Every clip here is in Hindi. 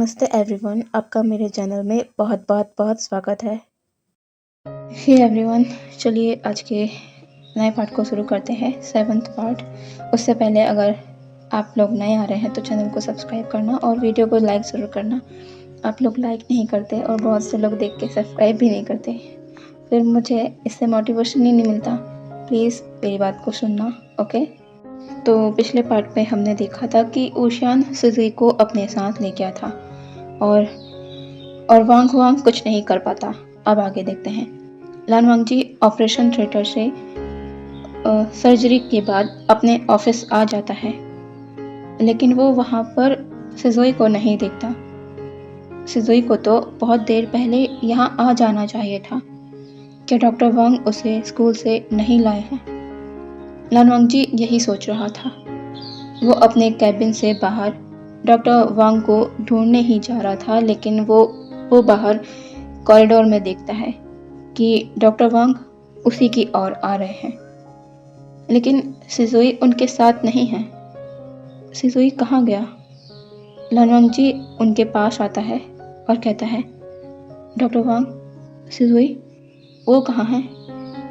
नमस्ते एवरीवन, आपका मेरे चैनल में बहुत बहुत बहुत स्वागत है। हे एवरीवन, चलिए आज के नए पार्ट को शुरू करते हैं, 7th पार्ट। उससे पहले अगर आप लोग नए आ रहे हैं तो चैनल को सब्सक्राइब करना और वीडियो को लाइक ज़रूर करना। आप लोग लाइक नहीं करते और बहुत से लोग देख के सब्सक्राइब भी नहीं करते, फिर मुझे इससे मोटिवेशन ही नहीं मिलता। प्लीज़ मेरी बात को सुनना, ओके। तो पिछले पार्ट में हमने देखा था कि ऊशियान सुजुई को अपने साथ ले गया था और वांग हुआंग कुछ नहीं कर पाता। अब आगे देखते हैं। लान वांगजी ऑपरेशन थिएटर से सर्जरी के बाद अपने ऑफिस आ जाता है, लेकिन वो वहाँ पर सुजुई को नहीं देखता। सुजुई को तो बहुत देर पहले यहाँ आ जाना चाहिए था। क्या डॉक्टर वांग उसे स्कूल से नहीं लाए हैं? लान वांगजी यही सोच रहा था। वो अपने कैबिन से बाहर डॉक्टर वांग को ढूंढने ही जा रहा था, लेकिन वो बाहर कॉरिडोर में देखता है कि डॉक्टर वांग उसी की ओर आ रहे हैं, लेकिन सुजुई उनके साथ नहीं है। सुजुई कहाँ गया? लान वांगजी उनके पास आता है और कहता है, डॉक्टर वांग, सुजुई वो कहाँ है?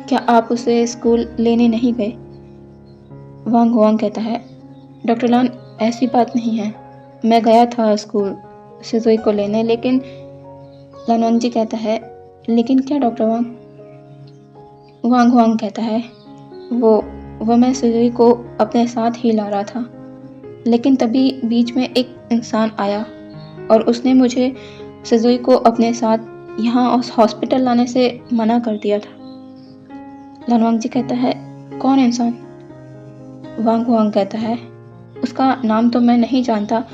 क्या आप उसे स्कूल लेने नहीं गए? वांग हुआंग कहता है, डॉक्टर लान, ऐसी बात नहीं है, मैं गया था स्कूल सुजुई को लेने, लेकिन लान वांगजी कहता है, लेकिन क्या डॉक्टर वांग? वांग हुआंग कहता है, वो मैं सुजुई को अपने साथ ही ला रहा था, लेकिन तभी बीच में एक इंसान आया और उसने मुझे सुजुई को अपने साथ यहाँ हॉस्पिटल लाने से मना कर दिया था। लान वांगजी कहता है, कौन इंसान? वांग हुआंग कहता है, उसका नाम तो मैं नहीं जानता,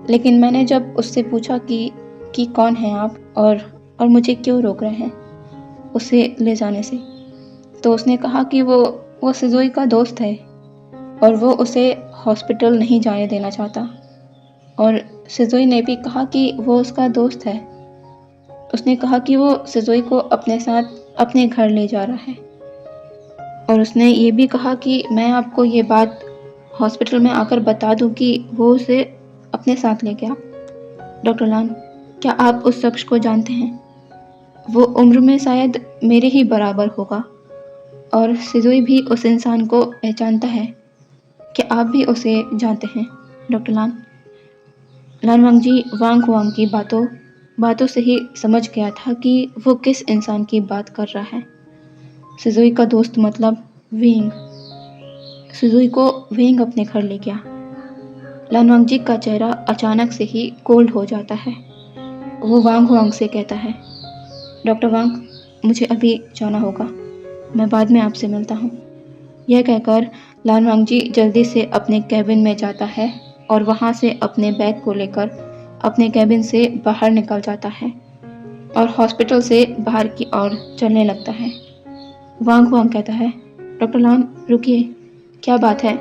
लेकिन मैंने जब उससे पूछा कि कौन है आप और मुझे क्यों रोक रहे हैं उसे ले जाने से, तो उसने कहा कि वो सुजुई का दोस्त है और वो उसे हॉस्पिटल नहीं जाने देना चाहता। और सुजुई ने भी कहा कि वो उसका दोस्त है। उसने कहा कि वो सुजुई को अपने साथ अपने घर ले जा रहा है, और उसने ये भी कहा कि मैं आपको ये बात हॉस्पिटल में आकर बता दूं कि वो उसे अपने साथ ले गया। डॉक्टर लान, क्या आप उस शख्स को जानते हैं? वो उम्र में शायद मेरे ही बराबर होगा और सुजुई भी उस इंसान को पहचानता है। क्या आप भी उसे जानते हैं डॉक्टर लान? लान वांगजी वांग हुआंग की बातों से ही समझ गया था कि वो किस इंसान की बात कर रहा है। सुजुई का दोस्त मतलब विंग। सुजुई को विंग अपने घर ले गया। लान वांगजी का चेहरा अचानक से ही कोल्ड हो जाता है। वो वांग हुआंग से कहता है, डॉक्टर वांग, मुझे अभी जाना होगा, मैं बाद में आपसे मिलता हूँ। यह कहकर लान वांगजी जल्दी से अपने कैबिन में जाता है और वहाँ से अपने बैग को लेकर अपने कैबिन से बाहर निकल जाता है और हॉस्पिटल से बाहर की ओर चलने लगता है। वांग हुआंग कहता है, डॉक्टर लान रुकिए, क्या बात है?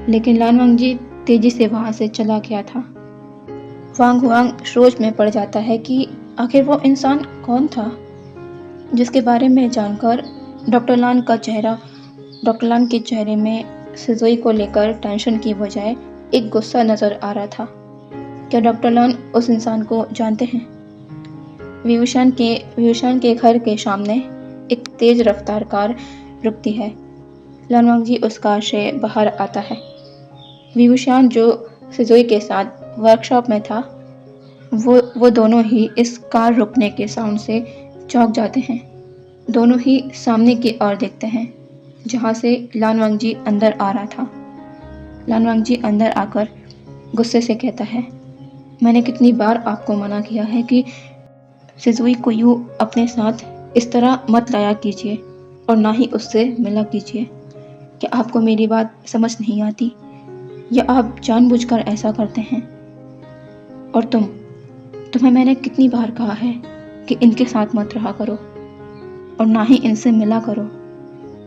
लेकिन लान वांगजी तेजी से वहाँ से चला गया था। वांग हुआंग सोच में पड़ जाता है कि आखिर वो इंसान कौन था जिसके बारे में जानकर डॉक्टर लान के चेहरे में सुजुई को लेकर टेंशन की बजाय एक गुस्सा नजर आ रहा था। क्या डॉक्टर लान उस इंसान को जानते हैं? विभूषण के घर के सामने एक तेज रफ्तार कार रुकती है। लान वांगजी उस कार से बाहर आता है। विभूषण जो सुजुई के साथ वर्कशॉप में था, वो दोनों ही इस कार रुकने के साउंड से चौंक जाते हैं। दोनों ही सामने की ओर देखते हैं जहाँ से लान वांगजी अंदर आ रहा था। लान वांगजी अंदर आकर गुस्से से कहता है, मैंने कितनी बार आपको मना किया है कि सुजुई को यूँ अपने साथ इस तरह मत लाया कीजिए और ना ही उससे मिला कीजिए। क्या आपको मेरी बात समझ नहीं आती, या आप जानबूझकर ऐसा करते हैं? और तुम्हें मैंने कितनी बार कहा है कि इनके साथ मत रहा करो और ना ही इनसे मिला करो।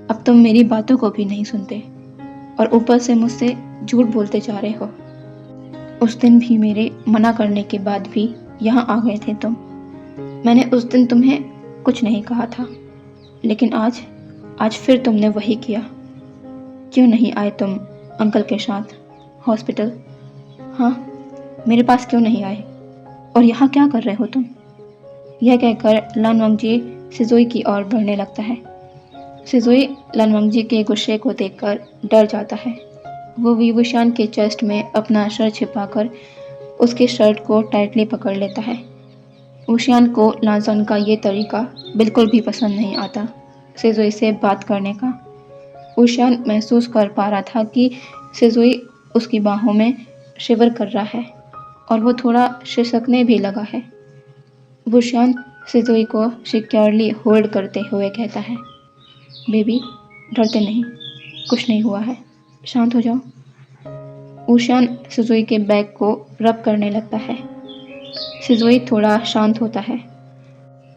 अब तुम मेरी बातों को भी नहीं सुनते और ऊपर से मुझसे झूठ बोलते जा रहे हो। उस दिन भी मेरे मना करने के बाद भी यहाँ आ गए थे तुम। मैंने उस दिन तुम्हें कुछ नहीं कहा था, लेकिन आज फिर तुमने वही किया। क्यों नहीं आए तुम अंकल के साथ हॉस्पिटल? हाँ, मेरे पास क्यों नहीं आए? और यहाँ क्या कर रहे हो तुम? यह कहकर लान वांगजी सिजुई की ओर बढ़ने लगता है। सिजुई लान वांगजी के गुस्से को देखकर डर जाता है। वो विवुशियान के चेस्ट में अपना सर छिपाकर उसके शर्ट को टाइटली पकड़ लेता है। वुशियान को लांजान का ये तरीका बिल्कुल भी पसंद नहीं आता सिजुई से बात करने का। वुशियान महसूस कर पा रहा था कि सिजुई उसकी बाहों में शिवर कर रहा है और वो थोड़ा सिसकने भी लगा है। वुशियान सिजुई को सिक्योरली होल्ड करते हुए कहता है, बेबी डरते नहीं, कुछ नहीं हुआ है, शांत हो जाओ। वुशियान सिजुई के बैग को रब करने लगता है। सिजुई थोड़ा शांत होता है।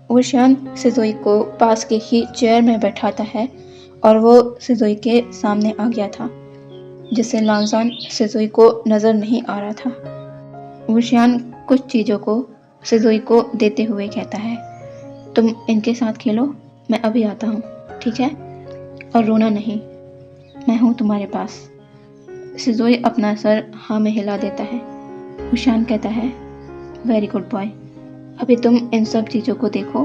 वुशियान सिजुई को पास के ही चेयर में बैठाता है और वो सिजुई के सामने आ गया था, जिससे लांजान सिजुई को नज़र नहीं आ रहा था। वुशियान कुछ चीज़ों को सिजुई को देते हुए कहता है, तुम इनके साथ खेलो, मैं अभी आता हूँ, ठीक है? और रोना नहीं, मैं हूँ तुम्हारे पास। सिजुई अपना सर हाँ में हिला देता है। वुशियान कहता है, वेरी गुड बॉय, अभी तुम इन सब चीज़ों को देखो,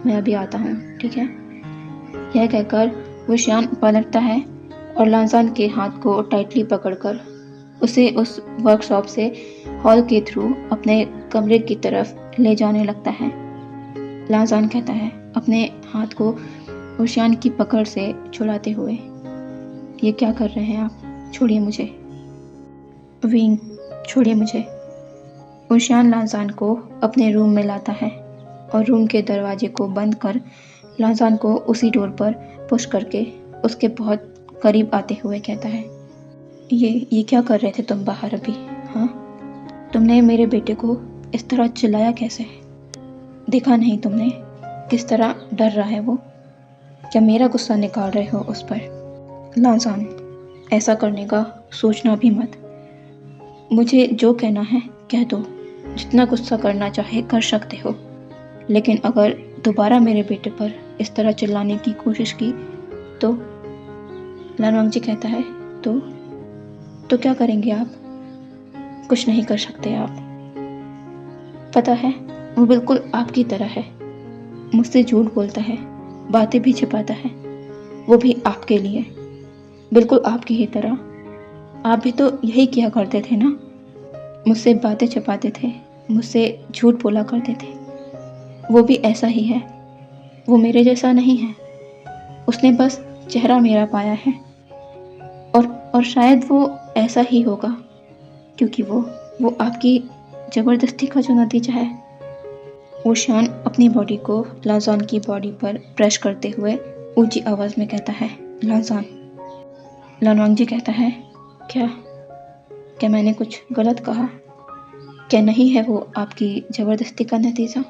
मैं अभी आता हूँ, ठीक है? यह कहकर वुशियान पलटता है और लांजान के हाथ को टाइटली पकड़कर उसे उस वर्कशॉप से हॉल के थ्रू अपने कमरे की तरफ ले जाने लगता है। लांजान कहता है अपने हाथ को वुशियान की पकड़ से छुड़ाते हुए, ये क्या कर रहे हैं आप? छोड़िए मुझे। विंग, छोड़िए मुझे। वुशियान लांजान को अपने रूम में लाता है और रूम के दरवाजे को बंद कर लांजान को उसी डोर पर पुश करके उसके बहुत करीब आते हुए कहता है, ये क्या कर रहे थे तुम बाहर अभी? हाँ, तुमने मेरे बेटे को इस तरह चिल्लाया कैसे? देखा नहीं तुमने किस तरह डर रहा है वो? क्या मेरा गुस्सा निकाल रहे हो उस पर? लांजान, ऐसा करने का सोचना भी मत। मुझे जो कहना है कह दो, जितना गुस्सा करना चाहे कर सकते हो, लेकिन अगर दोबारा मेरे बेटे पर इस तरह चिल्लाने की कोशिश की तो? लान वांगजी कहता है, तो क्या करेंगे आप? कुछ नहीं कर सकते आप। पता है, वो बिल्कुल आपकी तरह है, मुझसे झूठ बोलता है, बातें भी छिपाता है, वो भी आपके लिए, बिल्कुल आपकी ही तरह। आप भी तो यही किया करते थे ना? मुझसे बातें छिपाते थे, मुझसे झूठ बोला करते थे। वो भी ऐसा ही है, वो मेरे जैसा नहीं है, उसने बस चेहरा मेरा पाया है और शायद वो ऐसा ही होगा क्योंकि वो आपकी ज़बरदस्ती का जो नतीजा है। वुशियान अपनी बॉडी को लांजान की बॉडी पर प्रेस करते हुए ऊंची आवाज़ में कहता है, लांजान। लान वांगजी कहता है, क्या मैंने कुछ गलत कहा? क्या नहीं है वो आपकी ज़बरदस्ती का नतीजा?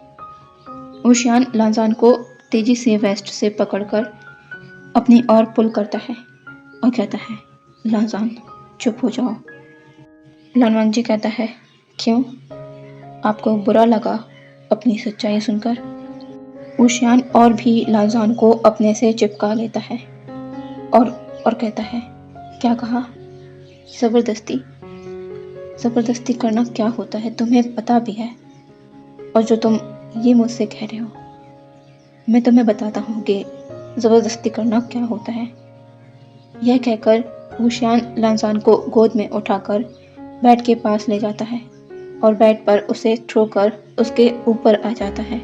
वुशियान लांजान को तेज़ी से वेस्ट से पकड़कर अपनी ओर पुल करता है और कहता है, लांजान चुप हो जाओ। लान वांगजी कहता है, क्यों? आपको बुरा लगा अपनी सच्चाई सुनकर? वुशियान और भी लांजान को अपने से चिपका लेता है और कहता है, क्या कहा? ज़बरदस्ती करना क्या होता है तुम्हें पता भी है, और जो तुम ये मुझसे कह रहे हो, मैं तुम्हें बताता हूँ कि ज़बरदस्ती करना क्या होता है। यह कहकर वुशियान लांजान को गोद में उठाकर बेड के पास ले जाता है और बेड पर उसे थ्रो कर उसके ऊपर आ जाता है।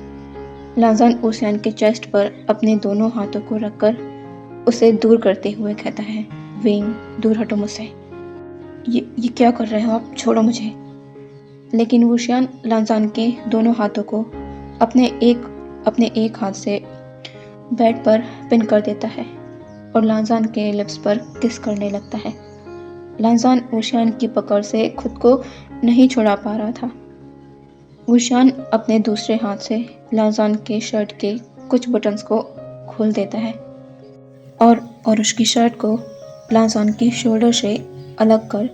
लांजान वुशियान के चेस्ट पर अपने दोनों हाथों को रखकर उसे दूर करते हुए कहता है, विंग, दूर हटो मुझसे। ये क्या कर रहे हो आप? छोड़ो मुझे। लेकिन वुशियान लांजान के दोनों हाथों को अपने एक हाथ से बेड पर पिन कर देता है और लांजान के लिप्स पर किस करने लगता है। लांजान वुशियान की पकड़ से खुद को नहीं छुड़ा पा रहा था। वुशियान अपने दूसरे हाथ से लांजान के शर्ट के कुछ बटन्स को खोल देता है और उसकी शर्ट को लांजान के शोल्डर से अलग कर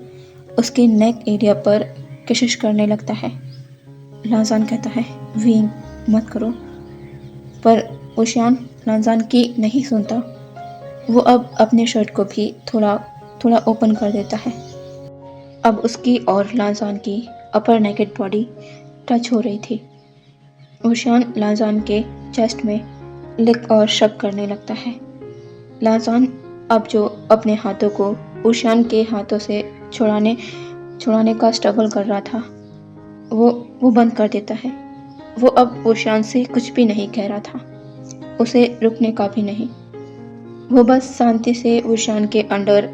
उसके नेक एरिया पर कोशिश करने लगता है। लांजान कहता है, विंग, मत करो, पर वुशियान लांजान की नहीं सुनता। वो अब अपने शर्ट को भी थोड़ा ओपन कर देता है। अब उसकी और लांजान की अपर नेकेड बॉडी टच हो रही थी। ऊशियान लाजान के चेस्ट में लिक और शक करने लगता है। लाजान अब जो अपने हाथों को ऊशियान के हाथों से छुड़ाने का स्ट्रगल कर रहा था, वो बंद कर देता है। वो अब ऊशियान से कुछ भी नहीं कह रहा था, उसे रुकने का भी नहीं। वो बस शांति से ऊशियान के अंडर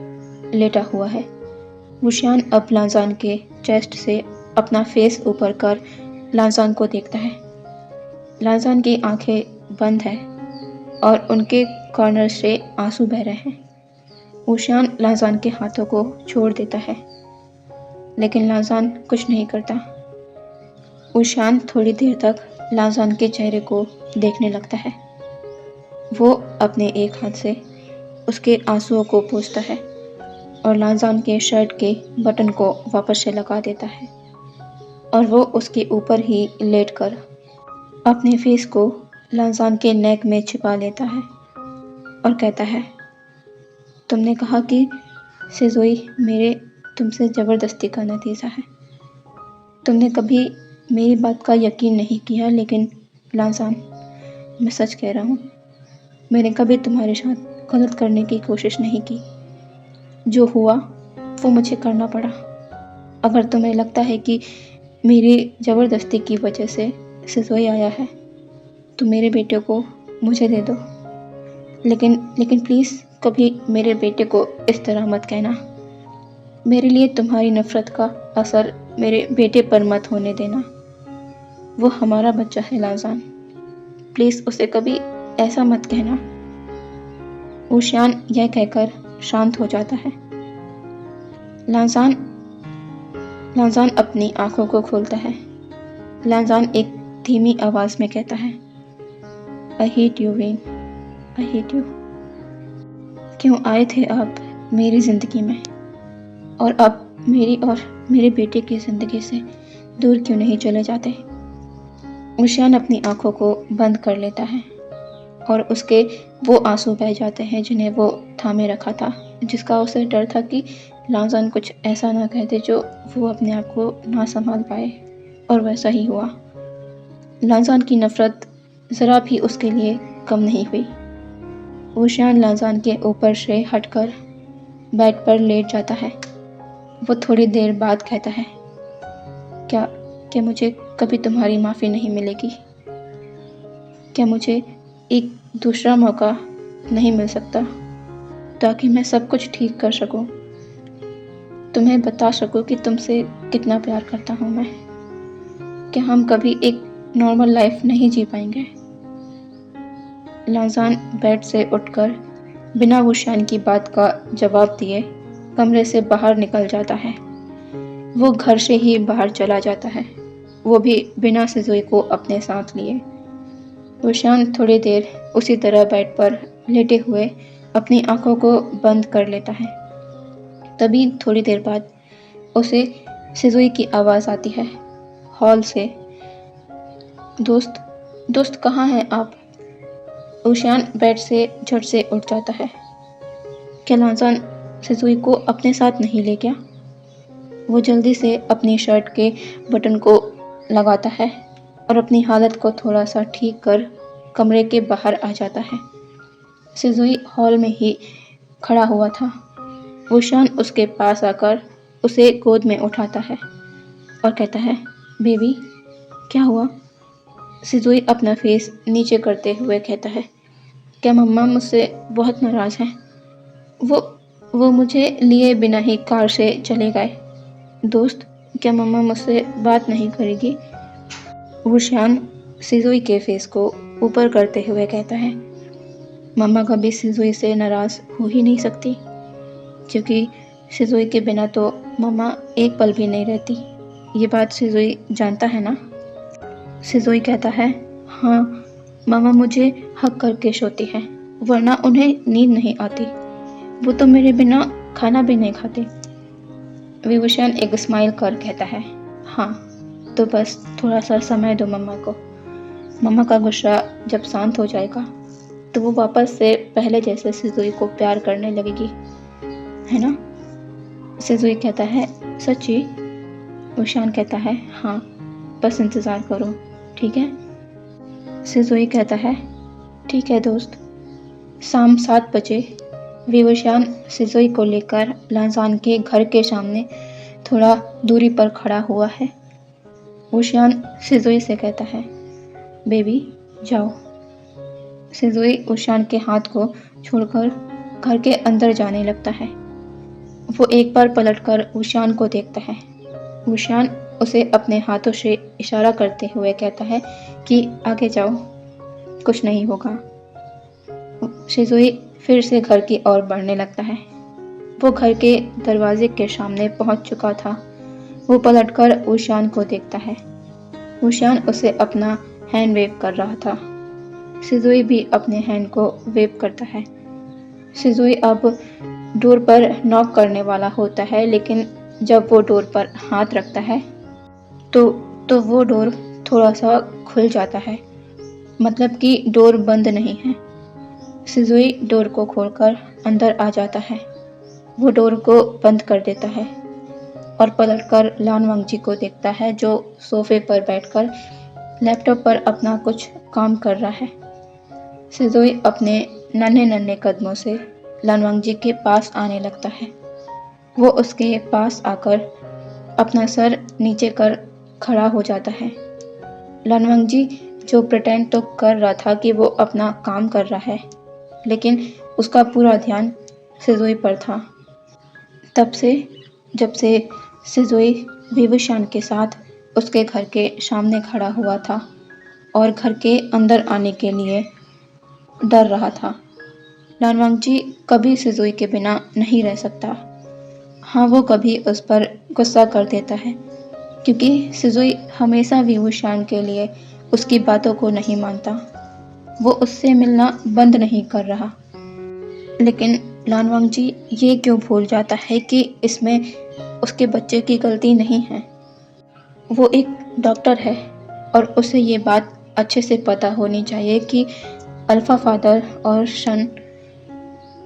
लेटा हुआ है। ऊशियान अब लाजान के चेस्ट से अपना फेस ऊपर कर लाजान को देखता है। लाजान की आंखें बंद है और उनके कॉर्नर से आंसू बह रहे हैं। ऊशियान लाजान के हाथों को छोड़ देता है, लेकिन लाजान कुछ नहीं करता। ऊशियान थोड़ी देर तक लाजान के चेहरे को देखने लगता है। वो अपने एक हाथ से उसके आंसुओं को पोंछता है और लाजान के शर्ट के बटन को वापस से लगा देता है, और वो उसके ऊपर ही लेटकर अपने फेस को लाजान के नेक में छिपा लेता है और कहता है, तुमने कहा कि सिजोई मेरे तुमसे ज़बरदस्ती का नतीजा है। तुमने कभी मेरी बात का यकीन नहीं किया, लेकिन लाजान, मैं सच कह रहा हूँ, मैंने कभी तुम्हारे साथ गलत करने की कोशिश नहीं की। जो हुआ वो मुझे करना पड़ा। अगर तुम्हें लगता है कि मेरी ज़बरदस्ती की वजह से सिजोई आया है, तो मेरे बेटे को मुझे दे दो। लेकिन प्लीज़ कभी मेरे बेटे को इस तरह मत कहना। मेरे लिए तुम्हारी नफ़रत का असर मेरे बेटे पर मत होने देना। वो हमारा बच्चा है लाजान, प्लीज़ उसे कभी ऐसा मत कहना। ऊशियान यह कहकर शांत हो जाता है। लाजान अपनी आंखों को खोलता है। लाजान एक धीमी आवाज़ में कहता है, I hate you when, I hate you. क्यों आए थे आप मेरी ज़िंदगी में, और अब मेरी और मेरे बेटे की ज़िंदगी से दूर क्यों नहीं चले जाते? ऊशियान अपनी आंखों को बंद कर लेता है और उसके वो आंसू बह जाते हैं जिन्हें वो थामे रखा था, जिसका उसे डर था कि लाजान कुछ ऐसा ना कह दे जो वो अपने आप को ना संभाल पाए। और वैसा ही हुआ। लाजान की नफ़रत ज़रा भी उसके लिए कम नहीं हुई। ऊशियान लाजान के ऊपर से हटकर बेड पर लेट जाता है। वो थोड़ी देर बाद कहता है, क्या मुझे कभी तुम्हारी माफ़ी नहीं मिलेगी? क्या मुझे एक दूसरा मौका नहीं मिल सकता ताकि मैं सब कुछ ठीक कर सकूं, तुम्हें बता सकूं कि तुमसे कितना प्यार करता हूं मैं? क्या हम कभी एक नॉर्मल लाइफ नहीं जी पाएंगे? लाजान बेड से उठकर बिना ऊशियान की बात का जवाब दिए कमरे से बाहर निकल जाता है। वो घर से ही बाहर चला जाता है, वो भी बिना सिजोई को अपने साथ लिए। ऊशियान थोड़ी देर उसी तरह बेड पर लेटे हुए अपनी आंखों को बंद कर लेता है। तभी थोड़ी देर बाद उसे सिजोई की आवाज़ आती है हॉल से, दोस्त कहाँ हैं आप? ऊशियान बेड से झट से उठ जाता है। क्या लाजान सिजोई को अपने साथ नहीं ले गया? वो जल्दी से अपनी शर्ट के बटन को लगाता है और अपनी हालत को थोड़ा सा ठीक कर कमरे के बाहर आ जाता है। सिजोई हॉल में ही खड़ा हुआ था। ऊशियान उसके पास आकर उसे गोद में उठाता है और कहता है, बेबी क्या हुआ? सिजोई अपना फेस नीचे करते हुए कहता है, क्या मम्मा मुझसे बहुत नाराज़ हैं? वो मुझे लिए बिना ही कार से चले गए। दोस्त, क्या मम्मा मुझसे बात नहीं करेगी? ऊशियान सिजोई के फेस को ऊपर करते हुए कहता है, मम्मा कभी सिजोई से नाराज़ हो ही नहीं सकती, क्योंकि सिजोई के बिना तो मम्मा एक पल भी नहीं रहती। ये बात सिजोई जानता है ना? सिजोई कहता है, हाँ मम्मा मुझे हक करके सोती है, वरना उन्हें नींद नहीं आती। वो तो मेरे बिना खाना भी नहीं खाते। विभूषण एक स्माइल कर कहता है, हाँ तो बस थोड़ा सा समय दो मम्मा को। मम्मा का गुस्सा जब शांत हो जाएगा तो वो वापस से पहले जैसे सिजोई को प्यार करने लगेगी, है ना? सिजोई कहता है, सच्ची? ऊशियान कहता है, हाँ बस इंतज़ार करो, ठीक है? सिज़ोई कहता है, ठीक है दोस्त। शाम 7 बजे विवशान सिज़ोई को लेकर लाज़ान के घर के सामने थोड़ा दूरी पर खड़ा हुआ है। वुशियान सिज़ोई से कहता है, बेबी जाओ। सिज़ोई वुशियान के हाथ को छोड़कर घर के अंदर जाने लगता है। वो एक बार पलटकर वुशियान को देखता है। वुशियान उसे अपने हाथों से इशारा करते हुए कहता है कि आगे जाओ, कुछ नहीं होगा। सिज़ोई फिर से घर की ओर बढ़ने लगता है। वो घर के दरवाजे के सामने पहुंच चुका था। वो पलटकर वुशियान को देखता है। वुशियान उसे अपना हैंड वेव कर रहा था। सिज़ोई भी अपने हैंड को वेव करता है। सिज़ोई अब डोर पर नॉक करने वाला होता है, लेकिन जब वो डोर पर हाथ रखता है तो वो डोर थोड़ा सा खुल जाता है, मतलब कि डोर बंद नहीं है। सिज़ोई डोर को खोलकर अंदर आ जाता है। वो डोर को बंद कर देता है और पलटकर लान वांगजी को देखता है, जो सोफे पर बैठकर लैपटॉप पर अपना कुछ काम कर रहा है। सिज़ोई अपने नन्हे-नन्हे कदमों से लान वांगजी के पास आने लगता है। वो उसके पास आकर अपना सर नीचे कर खड़ा हो जाता है। लान वांगजी जो प्रिटेंड तो कर रहा था कि वो अपना काम कर रहा है, लेकिन उसका पूरा ध्यान सिज़ोई पर था। तब से जब से सिज़ोई विवशान के साथ उसके घर के सामने खड़ा हुआ था और घर के अंदर आने के लिए डर रहा था। लान वांगजी कभी सिज़ोई के बिना नहीं रह सकता। हाँ, वो कभी उस पर गुस्सा कर देता है, क्योंकि सिज़ोई हमेशा विवशान के लिए उसकी बातों को नहीं मानता। वो उससे मिलना बंद नहीं कर रहा। लेकिन लान वांगजी ये क्यों भूल जाता है कि इसमें उसके बच्चे की गलती नहीं है। वो एक डॉक्टर है और उसे ये बात अच्छे से पता होनी चाहिए कि अल्फ़ा फादर और सन,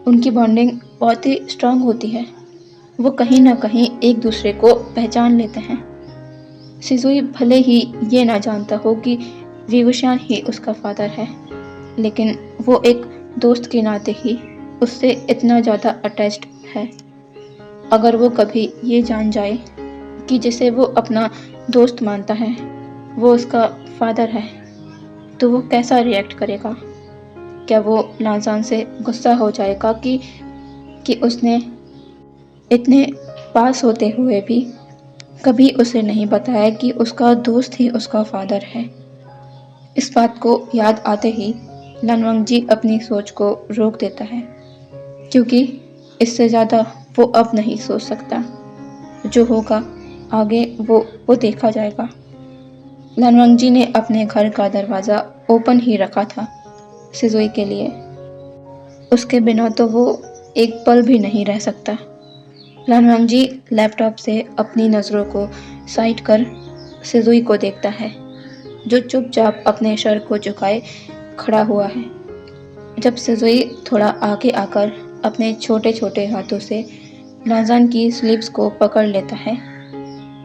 उनकी बॉन्डिंग बहुत ही स्ट्रांग होती है। वो कहीं ना कहीं एक दूसरे को पहचान लेते हैं। सिज़ोई भले ही ये ना जानता हो कि विवशान ही उसका फादर है, लेकिन वो एक दोस्त के नाते ही उससे इतना ज़्यादा अटैच्ड है। अगर वो कभी ये जान जाए कि जिसे वो अपना दोस्त मानता है वो उसका फादर है, तो वो कैसा रिएक्ट करेगा? क्या वो लाज़ान से गुस्सा हो जाएगा कि उसने इतने पास होते हुए भी कभी उसे नहीं बताया कि उसका दोस्त ही उसका फादर है? इस बात को याद आते ही लान वांगजी अपनी सोच को रोक देता है, क्योंकि इससे ज़्यादा वो अब नहीं सोच सकता। जो होगा आगे वो देखा जाएगा। लान वांगजी ने अपने घर का दरवाज़ा ओपन ही रखा था सिज़ोई के लिए। उसके बिना तो वो एक पल भी नहीं रह सकता। लान वांगजी लैपटॉप से अपनी नज़रों को साइड कर सिज़ोई को देखता है, जो चुपचाप अपने सर को झुकाए खड़ा हुआ है। जब सिज़ोई थोड़ा आगे आकर अपने छोटे छोटे हाथों से लाज़ान की स्लीव्स को पकड़ लेता है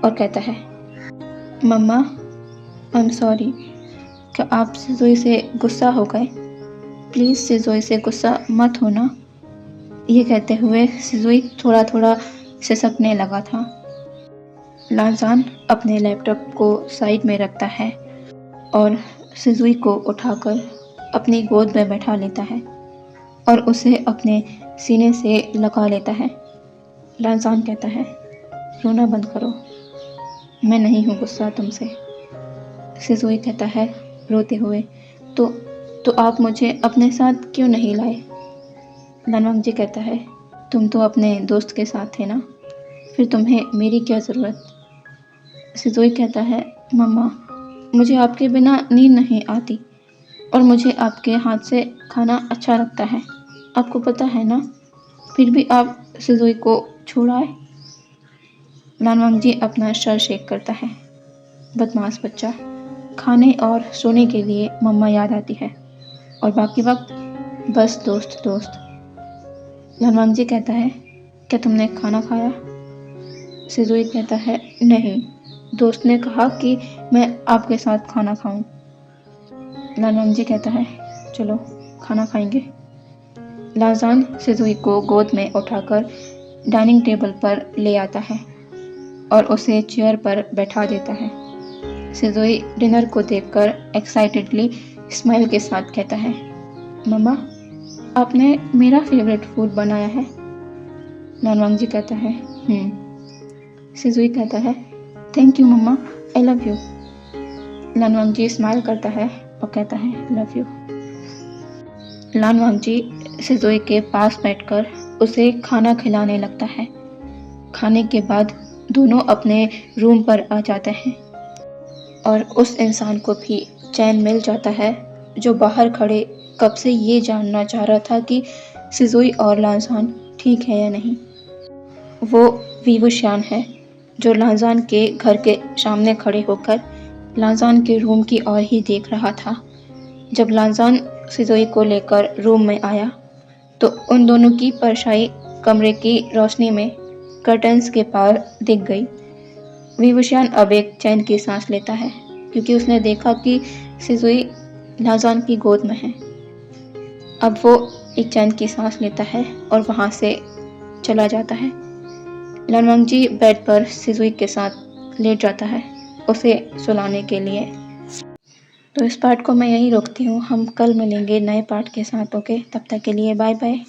और कहता है, मम्मा आई एम सॉरी। क्या आप सिज़ोई से गुस्सा हो गए? प्लीज़ सिज़ोई से गुस्सा मत होना। ये कहते हुए सिज़ोई थोड़ा थोड़ा सिसकने लगा था। लाज़ान अपने लैपटॉप को साइड में रखता है और सिज़ोई को उठाकर अपनी गोद में बैठा लेता है और उसे अपने सीने से लगा लेता है। लाज़ान कहता है, रोना बंद करो, मैं नहीं हूँ गुस्सा तुमसे। सिज़ोई कहता है रोते हुए, तो आप मुझे अपने साथ क्यों नहीं लाए? लान वांगजी कहता है, तुम तो अपने दोस्त के साथ थे ना, फिर तुम्हें मेरी क्या ज़रूरत? सिज़ोई कहता है, मम्मा मुझे आपके बिना नींद नहीं आती और मुझे आपके हाथ से खाना अच्छा लगता है, आपको पता है ना, फिर भी आप सिज़ोई को छोड़ आए। लान वांगजी अपना सर शेक करता है, बदमाश बच्चा, खाने और सोने के लिए मम्मा याद आती है और बाकी वक्त बस दोस्त दोस्त। लान वांगजी कहता है, क्या तुमने खाना खाया? सिज़ोई कहता है, नहीं, दोस्त ने कहा कि मैं आपके साथ खाना खाऊं। लानवांग जी कहता है, चलो खाना खाएंगे। लाजान सिजुई को गोद में उठाकर डाइनिंग टेबल पर ले आता है और उसे चेयर पर बैठा देता है। सिजुई डिनर को देखकर एक्साइटेडली स्माइल के साथ कहता है, मम्मा आपने मेरा फेवरेट फूड बनाया है। लानवांग जी कहता है, सिजुई कहता है, thank you mama, I love you. Lanwang ji smile करता है और कहता है, लव यू। लानवांग जी सिजुई के पास बैठकर उसे खाना खिलाने लगता है। खाने के बाद दोनों अपने रूम पर आ जाते हैं और उस इंसान को भी चैन मिल जाता है जो बाहर खड़े कब से ये जानना चाह रहा था कि सिजुई और लाजान ठीक है या नहीं। वो वीवुशियान है जो लाजान के घर के सामने खड़े होकर लाजान के रूम की ओर ही देख रहा था। जब लाजान सिजुई को लेकर रूम में आया तो उन दोनों की परछाई कमरे की रोशनी में कर्टन्स के पार दिख गई। वीवुशियान अब एक चैन की सांस लेता है क्योंकि उसने देखा कि सिजुई लाजान की गोद में है। अब वो एक चैन की सांस लेता है और वहाँ से चला जाता है। लानवांग जी बेड पर सिजुई के साथ लेट जाता है उसे सुलाने के लिए। तो इस पार्ट को मैं यहीं रोकती हूँ। हम कल मिलेंगे नए पार्ट के साथ। ओके, तब तक के लिए बाय बाय।